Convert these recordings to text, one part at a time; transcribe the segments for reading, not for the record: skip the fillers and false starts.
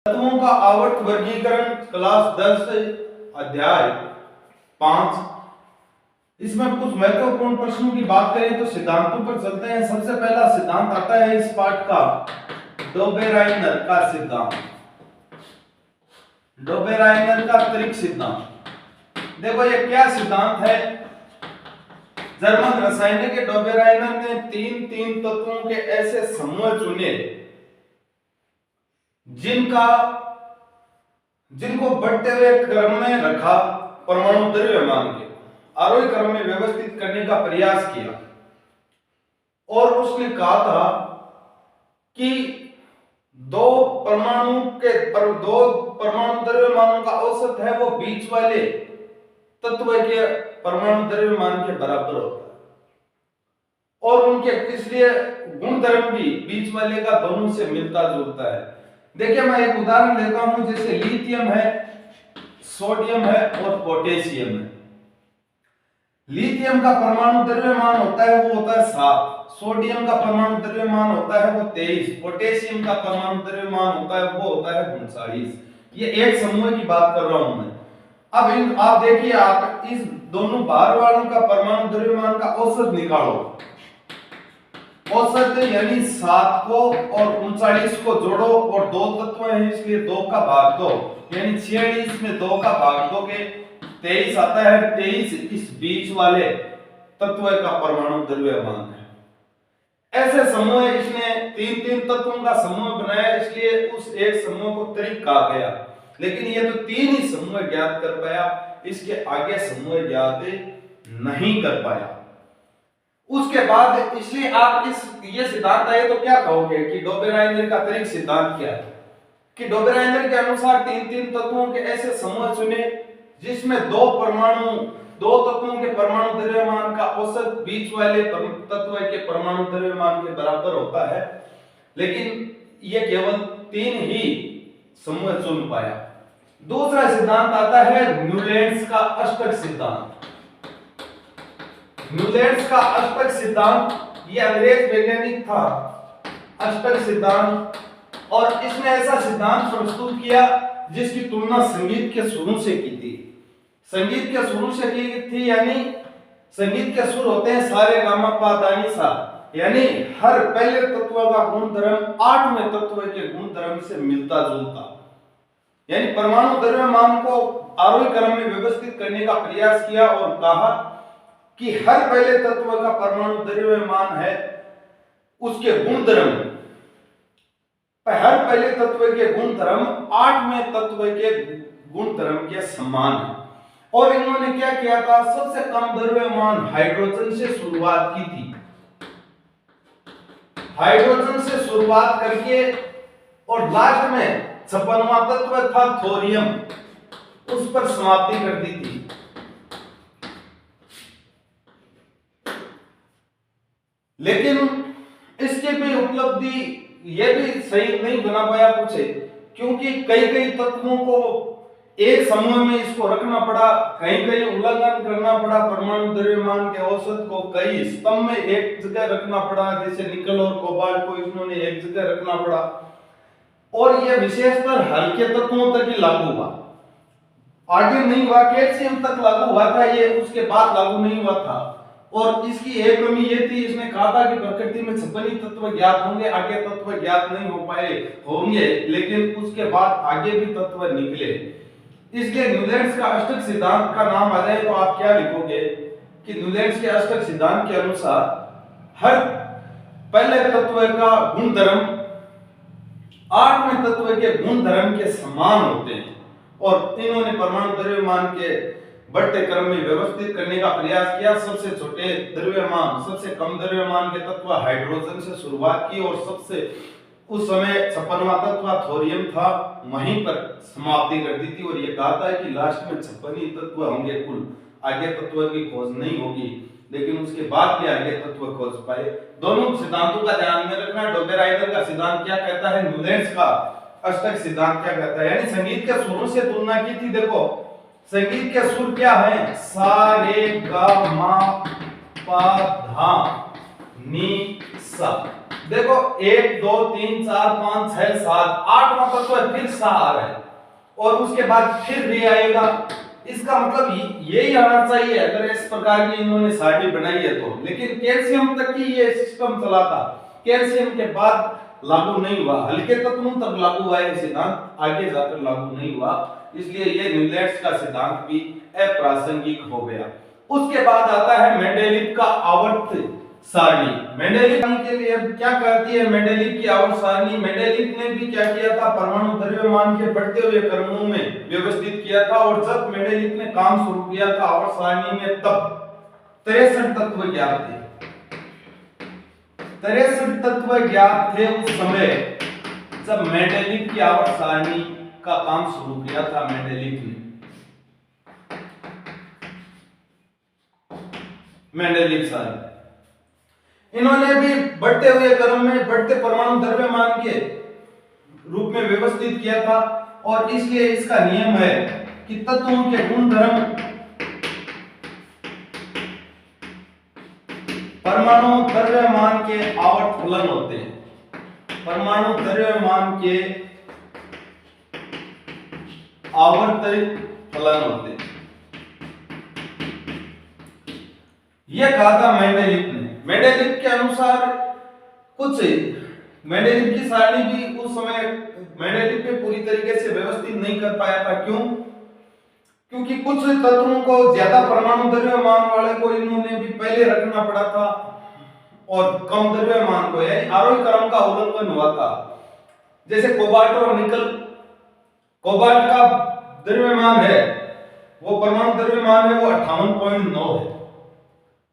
तत्वों का आवर्त वर्गीकरण क्लास 10 अध्याय 5। इसमें कुछ महत्वपूर्ण प्रश्नों की बात करें तो सिद्धांतों पर चलते हैं। सबसे पहला सिद्धांत आता है इस पाठ का डोबेराइनर का सिद्धांत, डोबेराइनर का त्रिक सिद्धांत। देखो ये क्या सिद्धांत है। जर्मन रसायनिक डोबेराइनर ने तीन तत्वों के ऐसे समूह चुने जिनको बढ़ते हुए क्रम में रखा, परमाणु द्रव्यमान के आरोही क्रम में व्यवस्थित करने का प्रयास किया और उसने कहा था कि दो परमाणु द्रव्यमानों का औसत है वो बीच वाले तत्व के परमाणु द्रव्यमान के बराबर होता है और उनके इसलिए गुणधर्म भी बीच वाले का दोनों से मिलता जुलता है। देखिए मैं एक उदाहरण लेता हूं, जैसे लिथियम है, सोडियम है और पोटेशियम है। लिथियम का परमाणु द्रव्यमान होता है वो होता है 7, सोडियम का परमाणु द्रव्यमान होता है वो 23, पोटेशियम का परमाणु द्रव्यमान होता है वो होता है 39। ये एक समूह की बात कर रहा हूं मैं। अब आप देखिए, आप इस दोनों बाहर वालों का परमाणु द्रव्यमान का औसत निकालो। औसत यानी 7 को और 39 को जोड़ो और दो तत्व हैं इसलिए 2 का भाग दो, यानी 46 में 2 का भाग दोगे 23 आता है। 23 इस बीच वाले तत्व का परमाणु द्रव्यमान है। ऐसे समूह इसने तीन तत्वों का समूह बनाया, इसलिए उस एक समूह को त्रिक कहा गया। लेकिन ये तो 3 ही समूह ज्ञात कर पाया, इसके आगे समूह ज्ञात नहीं कर पाया। उसके बाद इसलिए आप ये सिद्धांत आए तो क्या कहोगे कि डोबेराइनर का त्रिक सिद्धांत क्या है? कि डोबेराइनर के अनुसार तीन तत्वों के ऐसे समूह चुने जिसमें दो तत्वों के परमाणु द्रव्यमान का औसत बीच वाले तत्व के परमाणु द्रव्यमान के बराबर होता है, लेकिन ये केवल 3 ही समूह चुन पाया। दूसरा सिद्धांत आता है न्यूलैंड्स का अष्टक सिद्धांत। न्यूलैंड्स का अष्टक सिद्धांत, ये अंग्रेज वैज्ञानिक था, अष्टक सिद्धांत, और इसने ऐसा सिद्धांत प्रस्तुत किया जिसकी तुलना संगीत के सुरों से की थी। संगीत के सुरों से की थी, यानी संगीत के सुर होते हैं सारे गामा पा धा नी सा, यानी हर पहले तत्व का गुणधर्म 8वें तत्व के गुणधर्म से मिलता जुलता। यानी परमाणु द्रव्यमान को आरोही क्रम में व्यवस्थित करने का प्रयास किया और कहा कि हर पहले तत्व का परमाणु द्रव्यमान है उसके गुणधर्म, हर पहले तत्व के गुणधर्म 8वें तत्व के गुणधर्म के समान है। और इन्होंने क्या किया था, सबसे कम द्रव्यमान हाइड्रोजन से शुरुआत की थी। हाइड्रोजन से शुरुआत करके और लास्ट में 56वां तत्व था थोरियम, उस पर समाप्ति कर दी थी। लेकिन इसकी भी उपलब्धि यह भी सही नहीं बना पाया कुछ, क्योंकि कई तत्वों को एक समूह में इसको रखना पड़ा, कहीं उल्लंघन करना पड़ा। परमाणु द्रव्यमान के औसत को कई स्तंभ में एक जगह रखना पड़ा, जैसे निकल और कोबाल्ट को इन्होंने एक जगह रखना पड़ा, और यह विशेषकर हल्के तत्वों तक ही लागू हुआ, आगे नहीं हुआ। कैल्शियम तक लागू हुआ था, ये उसके बाद लागू नहीं हुआ था। और इसकी एक कमी ये थी, इसने कहा था कि प्रकृति में 56 तत्व ज्ञात होंगे, आगे तत्व ज्ञात नहीं हो पाए होंगे, लेकिन उसके बाद आगे भी तत्व निकले। इसके न्यूलैंड्स का अष्टक सिद्धांत का नाम आ जाए तो आप क्या लिखोगे कि न्यूलैंड्स के अष्टक सिद्धांत के अनुसार हर पहले तत्व का गुणधर्म 8वें तत्व के गुणधर्म के समान होते हैं, और इन्होंने परमाणु द्रव्यमान के बढ़ते क्रम में व्यवस्थित करने का प्रयास किया। सबसे छोटे द्रव्यमान, सबसे कम द्रव्यमान के तत्व हाइड्रोजन से शुरुआत की और सबसे उस समय 56वां तत्व थोरियम था, वहीं पर समाप्ति कर दी थी। और ये कहा था कि लास्ट में 56 ही तत्व होंगे कुल, आगे तत्व की खोज नहीं होगी, लेकिन उसके बाद भी आगे तत्व खोज पाए। दोनों सिद्धांतों का ध्यान में रखना। डोबेराइनर का सिद्धांत क्या कहता है, न्यूलैंड्स का अष्टक सिद्धांत क्या कहता है। यानी संगीत के सुरों से तुलना की थी। देखो संगीत के सुर क्या है, सा रे गा मा पा धा नी सा। देखो 1 2 3 4 5 6 7 8वां तत्व है, फिर सा आ रहा है और उसके बाद फिर रे आएगा। इसका मतलब यही आना चाहिए अगर इस प्रकार की इन्होंने सारणी बनाई है तो। लेकिन कैल्शियम तक ही ये सिस्टम चला था, कैल्शियम के बाद लागू नहीं हुआ, हल्के तत्वों तक लागू हुआ है सिद्धांत, आगे जाकर लागू नहीं हुआ, इसलिए ये न्यूलैंड्स का सिद्धांत भी अप्रासंगिक हो गया। उसके बाद आता है मेंडेलिव का आवर्त सारणी। मेंडेलिव के लिए क्या कहती है मेंडेलिव की आवर्त सारणी? मेंडेलिव ने भी क्या किया था, परमाणु द्रव्यमान के बढ़ते हुए क्रमों में व्यवस्थित किया था। और जब मेंडेलिव ने काम शुरू किया था आवर्त सारणी में तब 63 तत्व ज्ञात थे। 63 तत्व ज्ञात थे उस समय जब मेंडेलिव की आवर्त सारणी का काम शुरू किया था मेंडेलिव ने। मेंडेलिव सारणी इन्होंने भी बढ़ते हुए क्रम में बढ़ते परमाणु द्रव्यमान के रूप में व्यवस्थित किया था। और इसलिए इसका नियम है कि तत्वों के गुणधर्म परमाणु द्रव्यमान के आवर्त फलन होते हैं। परमाणु द्रव्यमान के आवर्त फलन होते हैं, यह कहा था मेंडेलिव ने। मेंडेलिव के अनुसार कुछ मेंडेलिव की सारणी भी उस समय मेंडेलिव पे पूरी तरीके से व्यवस्थित नहीं कर पाया था। क्यों? क्योंकि कुछ तत्वों को ज्यादा परमाणु द्रव्यमान वाले को इन्होंने भी पहले रखना पड़ा था और कम द्रव्यमान को, यानी आरोही क्रम का उल्लंघन हुआ था। जैसे कोबाल्ट और निकल, कोबाल्ट का द्रव्यमान है, वो परमाणु द्रव्यमान है वो 58.9 है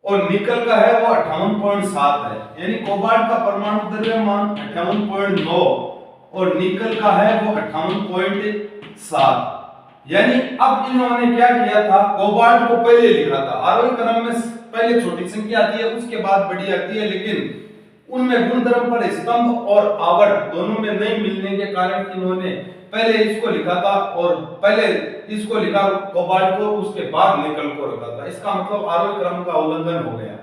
और निकल का है वो 58.7 है। यानी कोबाल्ट का परमाणु द्रव्यमान 58.9 और निकल का है वो 58.7। यानी अब इन्होंने क्या किया था, कोबाल्ट को पहले लिखा था, आरोही क्रम में पहले छोटी संख्या आती है उसके बाद बड़ी आती है, लेकिन उनमें गुणधर्म पर स्तंभ और आवर्त दोनों में नहीं मिलने के कारण इन्होंने पहले इसको लिखा था और पहले इसको लिखा कोबाल्ट को, उसके बाद निकल को रखा था। इसका मतलब आरोही क्रम का उल्लंघन हो गया।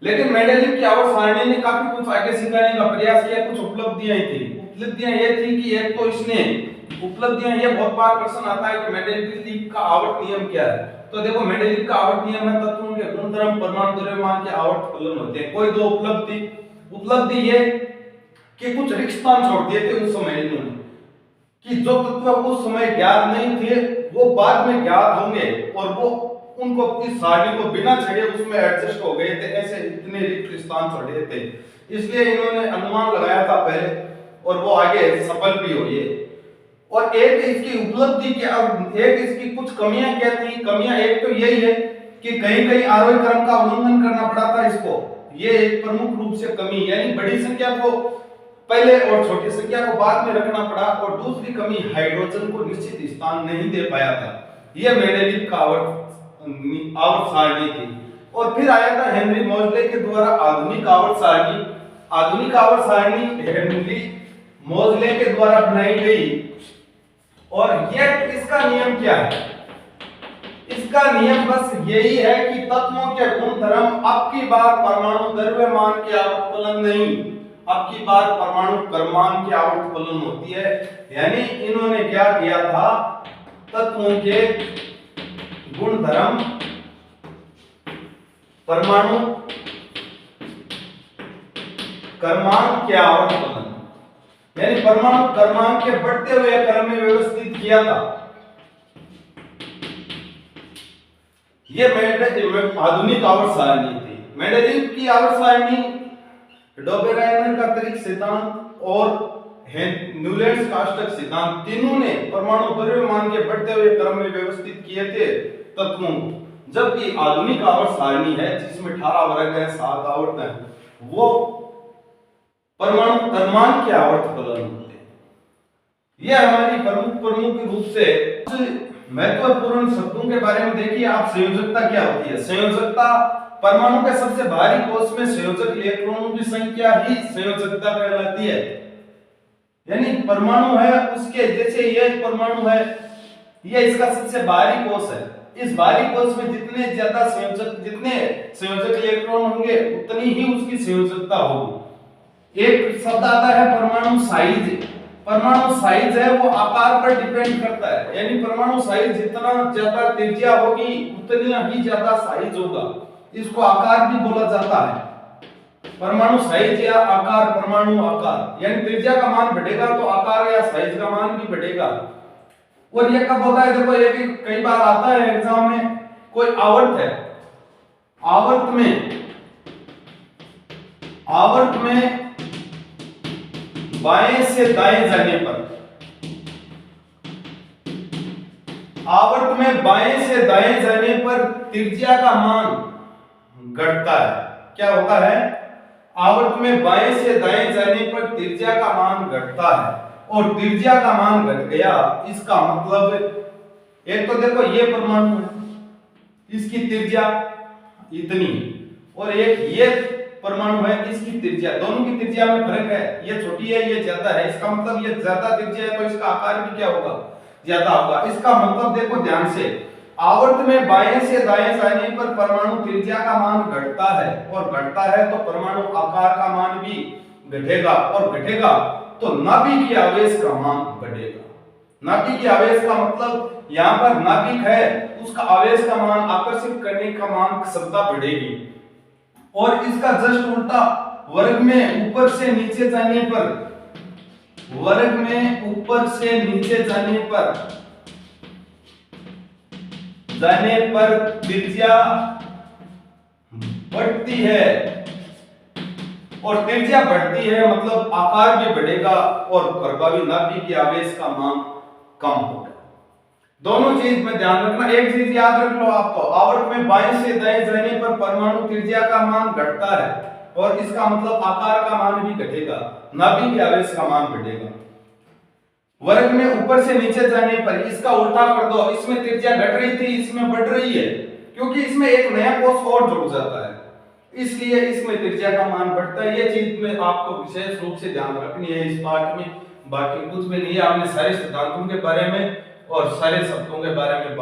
लेकिन मेंडेलिव की आवर्त सारणी ने काफी कुछ आगे सिखाने का प्रयास किया। कुछ उपलब्धियां थी। उपलब्धियां ये थी कि एक तो इसने उपलब्धियां, ये बहुत बार प्रश्न आता है कि मेंडेलिव का आवर्त नियम क्या है। तो देखो मेंडेलिव का आवर्त नियम है तत्वों के गुणधर्म परमाणु द्रव्यमान के आवर्त फलन होते हैं। कोई दो उपलब्धि ये कि कुछ रिक्त स्थान छोड़ दिए थे उस समय इन्होंने, कि जो तत्व उस समय ज्ञात नहीं थे वो बाद में ज्ञात होंगे और वो उनको इस सारणी को बिना छेड़े उसमें एडजस्ट हो गए थे। ऐसे इतने रिक्त स्थान छोड़े थे, इसलिए इन्होंने अनुमान लगाया था पहले और वो आगे सफल भी हुए। और एक इसकी उपलब्धि क्या, एक इसकी कुछ कमियां क्या थी? कमियां एक तो यही है कि कहीं कहीं आरोही क्रम का उल्लंघन करना पड़ा था इसको, ये एक प्रमुख रूप से कमी, यानी बड़ी संख्या को पहले और छोटी संख्या को बाद में रखना पड़ा। और दूसरी कमी हाइड्रोजन को निश्चित स्थान नहीं दे पाया था। यह मेंडेलिव का आवर्त सारणी थी। और फिर आया था हेनरी मोजले के द्वारा आधुनिक आवर्त सारणी। आधुनिक आवर्त सारणी हेनरी मोजले के द्वारा बनाई गई। और यह इसका नियम क्या है? इसका नियम बस यही है कि तत्वों के गुणधर्म अब की बार परमाणु द्रव्यमान के आवर्त फलन नहीं, अब की बार परमाणु क्रमांक की आवर्त फलन होती है। यानी इन्होंने क्या किया था, तत्वों के गुणधर्म परमाणु क्रमांक के आवर्त फलन, यानी परमाणु क्रमांक के बढ़ते हुए क्रम में व्यवस्थित किया था। यह आधुनिक आवर्त सारणी थी। मेंडेलिव की आवर्त सारणी, डोबेराइनर का तर्क सिद्धांत और न्यूलैंड्स का अष्टक सिद्धांत, तीनों ने परमाणु द्रव्यमान के बढ़ते हुए क्रम में व्यवस्थित किए थे तत्वों को। जबकि आधुनिक आवर्त सारणी है जिसमें 18 वर्ग है, 7 आवर्त है, वो परमाणु क्रमांक के आवर्त फलन होते हैं। यह हमारी प्रमुख रूप से महत्वपूर्ण शब्दों के बारे में देखिए आप। संयोजकता क्या होती है? संयोजकता, परमाणु के सबसे भारी कोश में संयोजक इलेक्ट्रॉनों की संख्या ही संयोजकता कहलाती है। यानी परमाणु है उसके, जैसे ये परमाणु है, ये इसका सबसे भारी कोश है। इस भारी कोश में जितने ज्यादा संयोजक इलेक्ट्रॉन होंगे उतनी ही उसकी संयोजकता होगी। एक शब्द आता है परमाणु साइज। परमाणु साइज है वो आकार पर डिपेंड करता है, यानी परमाणु साइज जितना ज्यादा त्रिज्या होगी उतना ही ज्यादा साइज होगा। इसको आकार भी बोला जाता है। परमाणु साइज या आकार, परमाणु आकार, यानी त्रिज्या का मान बढ़ेगा तो आकार या साइज का मान भी बढ़ेगा। और ये कब होता है, देखो ये भी कई बार आता है एग्जाम में। कोई आवर्त है, आवर्त में बाएं से दाएं जाने पर, आवर्त में बाएं से दाएं जाने पर त्रिज्या का मान घटता है। क्या होता है, आवर्त में बाएं से दाएं जाने पर त्रिज्या का मान घटता है। और त्रिज्या का मान घट गया, इसका मतलब एक तो देखो ये परमाणु है, इसकी त्रिज्या इतनी, और एक ये परमाणु है, इसकी त्रिज्या, दोनों की त्रिज्या में फर्क है, ये छोटी है ये ज्यादा है। इसका मतलब ये ज्यादा त्रिज्या है तो इसका आकार भी क्या होगा, ज्यादा होगा। इसका मतलब देखो ध्यान से, आवर्त में बाएं से दाएं जाने पर परमाणु त्रिज्या का मान घटता है, और घटता है तो परमाणु आकार का मान भी घटेगा, और घटेगा तो नाभिकीय आवेश का मान बढ़ेगा। नाभिकीय आवेश का मतलब यहां पर नाभिक है, उसका आवेश का मान, आकर्षित करने का मान क्षमता बढ़ेगी। और इसका जस्ट उल्टा, वर्ग में ऊपर से नीचे जाने पर, वर्ग में ऊपर से नीचे जाने पर त्रिज्या बढ़ती है, और त्रिज्या बढ़ती है मतलब आकार भी बढ़ेगा और प्रभावी नाभिकीय आवेश का मान कम होगा। दोनों चीज में ध्यान रखना। एक चीज याद रख लो आपको, आवर्त में बाएं से दाएं जाने पर परमाणु त्रिज्या का मान घटता है, और इसका मतलब आकार का मान भी घटेगा, नाभिकीय आवेश का मान बढ़ेगा। वर्ग में ऊपर से नीचे जाने पर इसका उल्टा कर दो, इसमें त्रिज्या घट रही थी, इसमें बढ़ रही है, क्योंकि इसमें एक नया कोश और जुड़ जाता है, इसलिए इसमें त्रिज्या का मान बढ़ता है। ये चीज में आपको विशेष रूप से ध्यान रखनी है इस पाठ में। बाकी कुछ भी नहीं है, आपने सारे सिद्धांतों के बारे में और सारे शब्दों के बारे में